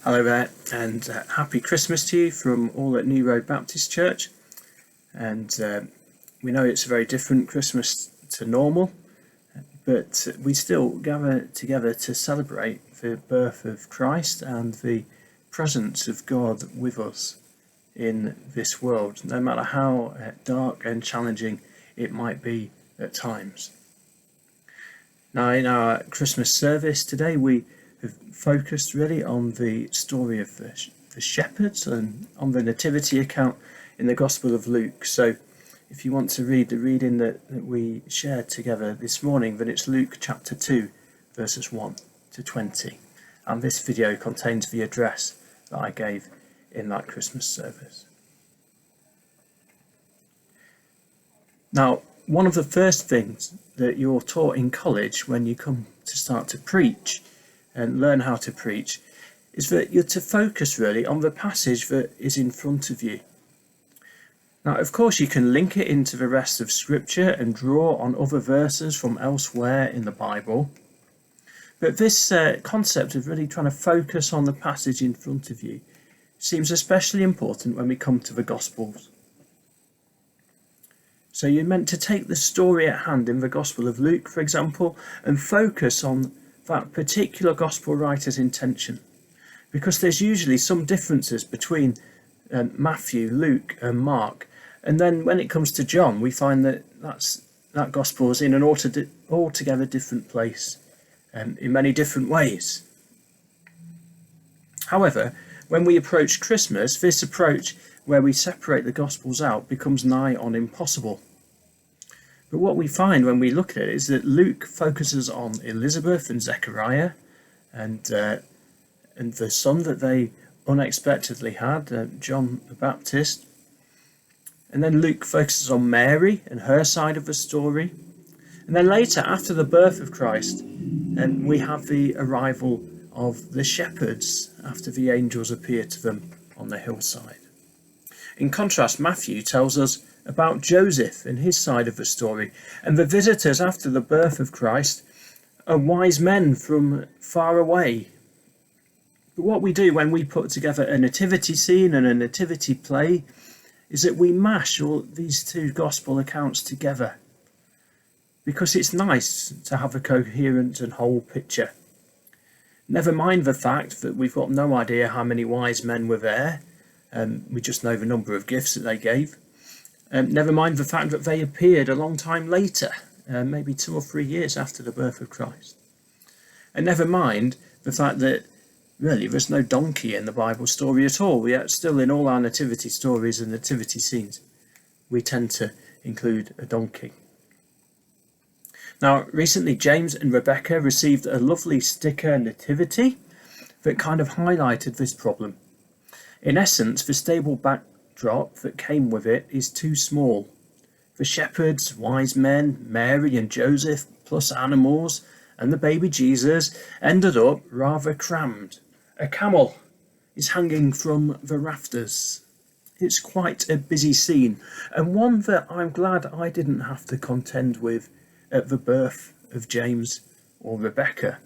Hello there, and happy Christmas to you from all at New Road Baptist Church. And we know it's a very different Christmas to normal, but we still gather together to celebrate the birth of Christ and the presence of God with us in this world, no matter how dark and challenging it might be at times. Now, in our Christmas service today, we have focused really on the story of the shepherds and on the nativity account in the Gospel of Luke. So if you want to read the reading that we shared together this morning, then it's Luke chapter 2, verses 1 to 20. And this video contains the address that I gave in that Christmas service. Now, one of the first things that you're taught in college when you come to start to preach and learn how to preach is that you're to focus really on the passage that is in front of you. Now, of course, you can link it into the rest of Scripture and draw on other verses from elsewhere in the Bible. But this concept of really trying to focus on the passage in front of you seems especially important when we come to the Gospels. So you're meant to take the story at hand in the Gospel of Luke, for example, and focus on that particular Gospel writer's intention. Because there's usually some differences between Matthew, Luke and Mark. And then when it comes to John, we find that that Gospel is in an altogether different place in many different ways. However, when we approach Christmas, this approach where we separate the Gospels out becomes nigh on impossible. But what we find when we look at it is that Luke focuses on Elizabeth and Zechariah and the son that they unexpectedly had, John the Baptist. And then Luke focuses on Mary and her side of the story. And then later, after the birth of Christ, we have the arrival of the shepherds after the angels appear to them on the hillside. In contrast, Matthew tells us about Joseph and his side of the story, and the visitors after the birth of Christ are wise men from far away. But what we do when we put together a nativity scene and a nativity play is that we mash all these two gospel accounts together, because it's nice to have a coherent and whole picture. Never mind the fact that we've got no idea how many wise men were there. We just know the number of gifts that they gave. Never mind the fact that they appeared a long time later, maybe 2 or 3 years after the birth of Christ. And never mind the fact that really there's no donkey in the Bible story at all. Yet still in all our nativity stories and nativity scenes, we tend to include a donkey. Now, recently James and Rebecca received a lovely sticker nativity that kind of highlighted this problem. In essence, the stable backdrop that came with it is too small. The shepherds, wise men, Mary and Joseph, plus animals, and the baby Jesus ended up rather crammed. A camel is hanging from the rafters. It's quite a busy scene, and one that I'm glad I didn't have to contend with at the birth of James or Rebecca.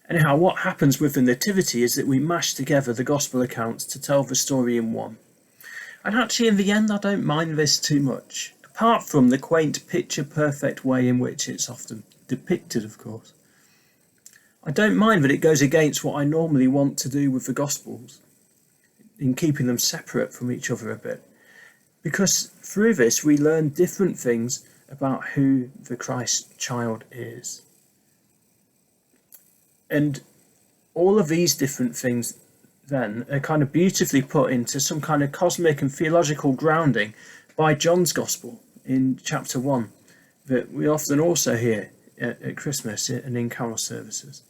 Anyhow, what happens with the nativity is that we mash together the gospel accounts to tell the story in one. And actually, in the end, I don't mind this too much, apart from the quaint, picture-perfect way in which it's often depicted, of course. I don't mind that it goes against what I normally want to do with the Gospels, in keeping them separate from each other a bit. Because through this, we learn different things about who the Christ child is. And all of these different things then are kind of beautifully put into some kind of cosmic and theological grounding by John's Gospel in chapter 1 that we often also hear at Christmas and in carol services.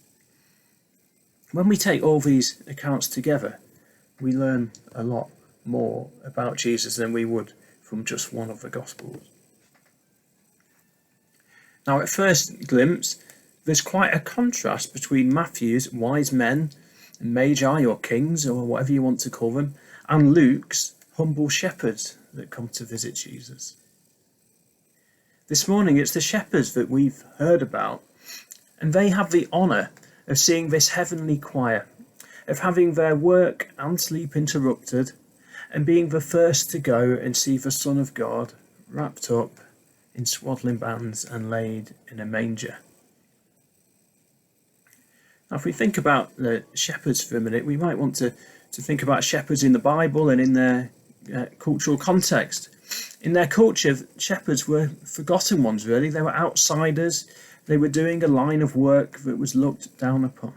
When we take all these accounts together, we learn a lot more about Jesus than we would from just one of the Gospels. Now, at first glimpse, there's quite a contrast between Matthew's wise men, magi or kings or whatever you want to call them, and Luke's humble shepherds that come to visit Jesus. This morning it's the shepherds that we've heard about, and they have the honour of seeing this heavenly choir, of having their work and sleep interrupted, and being the first to go and see the Son of God wrapped up in swaddling bands and laid in a manger. Now, if we think about the shepherds for a minute, we might want to think about shepherds in the Bible and in their cultural context. In their culture, shepherds were forgotten ones, really. They were outsiders. They were doing a line of work that was looked down upon.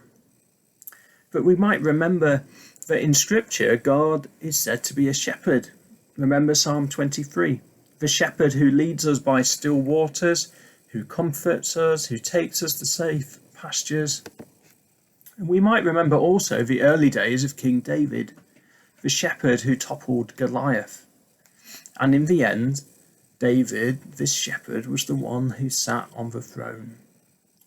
But we might remember that in Scripture, God is said to be a shepherd. Remember Psalm 23, the shepherd who leads us by still waters, who comforts us, who takes us to safe pastures. And we might remember also the early days of King David, the shepherd who toppled Goliath. And in the end, David, this shepherd, was the one who sat on the throne.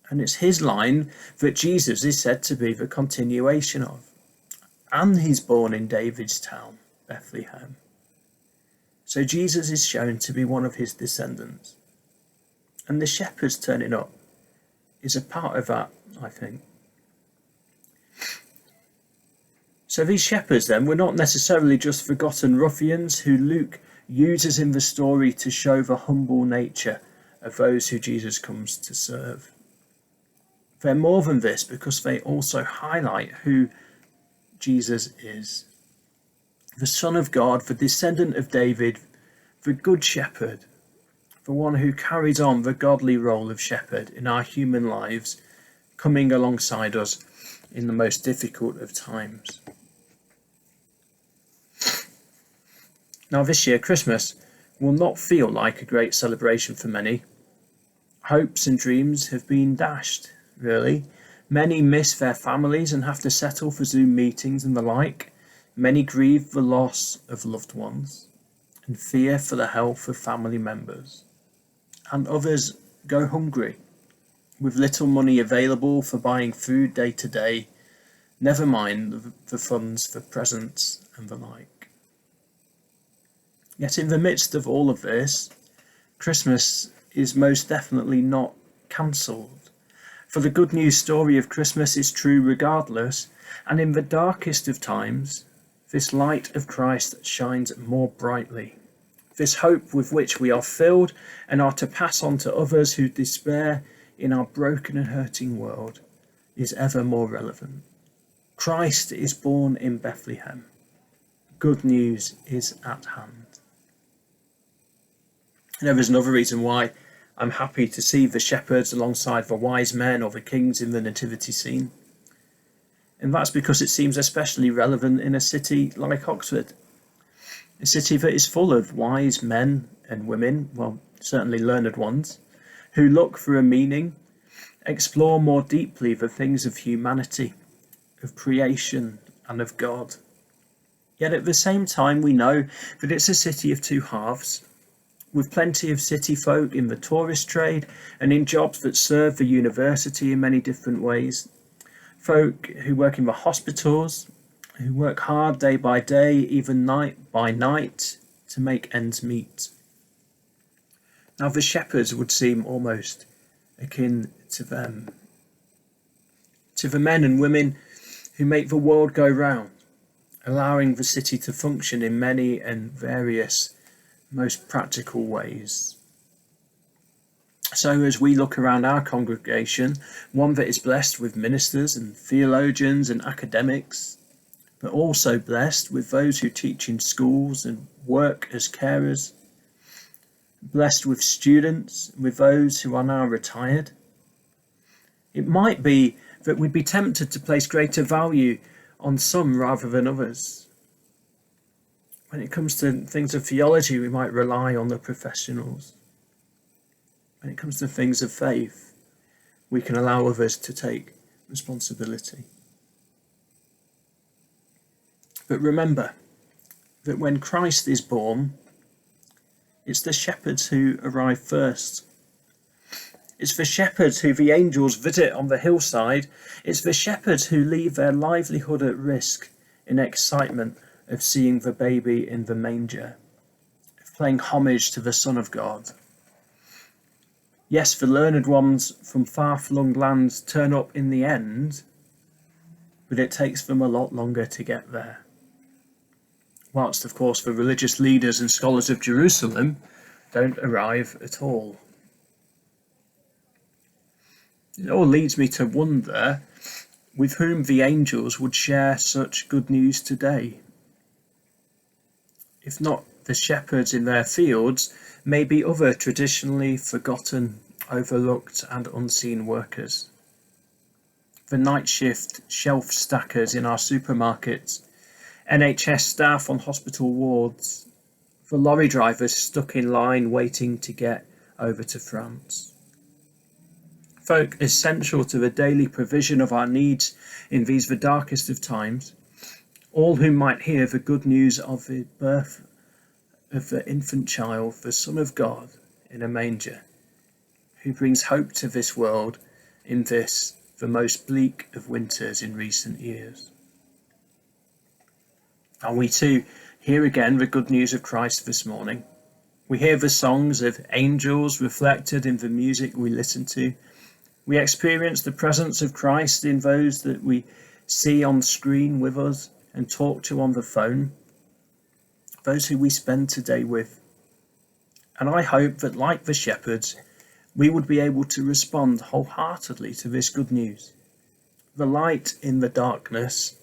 And it's his line that Jesus is said to be the continuation of. And he's born in David's town, Bethlehem. So Jesus is shown to be one of his descendants. And the shepherds turning up is a part of that, I think. So these shepherds then were not necessarily just forgotten ruffians who Luke uses in the story to show the humble nature of those who Jesus comes to serve. They're more than this because they also highlight who Jesus is. The Son of God, the descendant of David, the Good Shepherd, the one who carries on the godly role of shepherd in our human lives, coming alongside us in the most difficult of times. Now this year, Christmas will not feel like a great celebration for many. Hopes and dreams have been dashed, really. Many miss their families and have to settle for Zoom meetings and the like. Many grieve the loss of loved ones and fear for the health of family members. And others go hungry, with little money available for buying food day to day, never mind the funds for presents and the like. Yet in the midst of all of this, Christmas is most definitely not cancelled. For the good news story of Christmas is true regardless, and in the darkest of times, this light of Christ shines more brightly. This hope with which we are filled and are to pass on to others who despair in our broken and hurting world is ever more relevant. Christ is born in Bethlehem. Good news is at hand. There is another reason why I'm happy to see the shepherds alongside the wise men or the kings in the nativity scene. And that's because it seems especially relevant in a city like Oxford, a city that is full of wise men and women, well, certainly learned ones, who look for a meaning, explore more deeply the things of humanity, of creation and of God. Yet at the same time, we know that it's a city of two halves, with plenty of city folk in the tourist trade and in jobs that serve the university in many different ways. Folk who work in the hospitals, who work hard day by day, even night by night, to make ends meet. Now the shepherds would seem almost akin to them, to the men and women who make the world go round, allowing the city to function in many and various most practical ways. So as we look around our congregation, one that is blessed with ministers and theologians and academics, but also blessed with those who teach in schools and work as carers, blessed with students, with those who are now retired, it might be that we'd be tempted to place greater value on some rather than others. When it comes to things of theology, we might rely on the professionals. When it comes to things of faith, we can allow others to take responsibility. But remember that when Christ is born, it's the shepherds who arrive first. It's the shepherds who the angels visit on the hillside. It's the shepherds who leave their livelihood at risk in excitement of seeing the baby in the manger, of paying homage to the Son of God. Yes, the learned ones from far-flung lands turn up in the end, but it takes them a lot longer to get there. Whilst, of course, the religious leaders and scholars of Jerusalem don't arrive at all. It all leads me to wonder with whom the angels would share such good news today. If not the shepherds in their fields, maybe other traditionally forgotten, overlooked and unseen workers. The night shift shelf stackers in our supermarkets, NHS staff on hospital wards, the lorry drivers stuck in line waiting to get over to France. Folk essential to the daily provision of our needs in these the darkest of times, all who might hear the good news of the birth of the infant child, the Son of God, in a manger, who brings hope to this world in this, the most bleak of winters in recent years. And we too hear again the good news of Christ this morning. We hear the songs of angels reflected in the music we listen to. We experience the presence of Christ in those that we see on screen with us and talk to on the phone, those who we spend today with. And I hope that, like the shepherds, we would be able to respond wholeheartedly to this good news, the light in the darkness,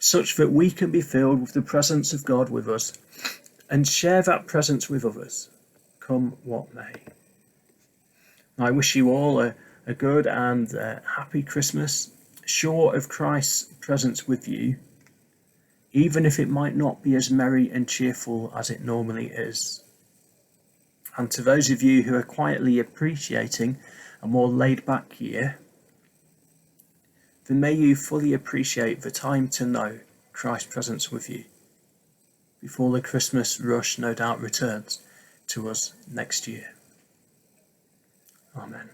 such that we can be filled with the presence of God with us and share that presence with others, come what may. I wish you all a good and happy Christmas, sure of Christ's presence with you, even if it might not be as merry and cheerful as it normally is. And to those of you who are quietly appreciating a more laid-back year, then may you fully appreciate the time to know Christ's presence with you before the Christmas rush no doubt returns to us next year. Amen.